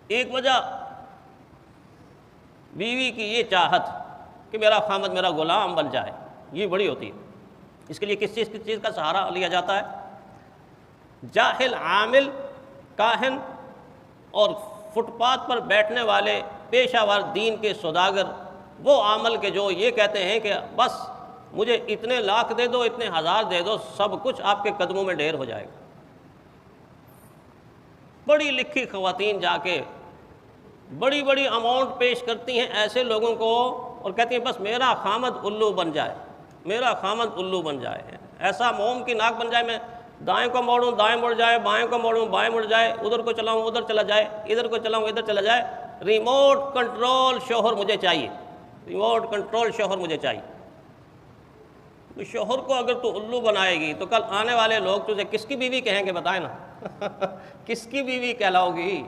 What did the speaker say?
ایک وجہ بیوی کی یہ چاہت کہ میرا خامد میرا غلام بن جائے، یہ بڑی ہوتی ہے۔ اس کے لیے کس چیز کا سہارا لیا جاتا ہے؟ جاہل، عامل، کاہن اور فٹ پاتھ پر بیٹھنے والے پیشہ ور دین کے سوداگر، وہ عامل کے جو یہ کہتے ہیں کہ بس مجھے اتنے لاکھ دے دو، اتنے ہزار دے دو، سب کچھ آپ کے قدموں میں ڈھیر ہو جائے گا۔ بڑی لکھی خواتین جا کے بڑی بڑی اماؤنٹ پیش کرتی ہیں ایسے لوگوں کو اور کہتی ہیں بس میرا خامد الو بن جائے، میرا خامد الو بن جائے، ایسا موم کی ناک بن جائے، میں دائیں کو موڑوں دائیں مڑ جائے، بائیں کو موڑوں بائیں مڑ جائے، ادھر کو چلاؤں ادھر چلا جائے، ادھر کو چلاؤں ادھر چلا جائے، ریموٹ کنٹرول شوہر مجھے چاہیے، ریموٹ کنٹرول شوہر مجھے چاہیے۔ تو شوہر کو اگر تو الو بنائے گی تو کل آنے والے لوگ تجھے کس کی بیوی کہیں گے؟ بتائیں نا کس کی بیوی کہلاؤ گی؟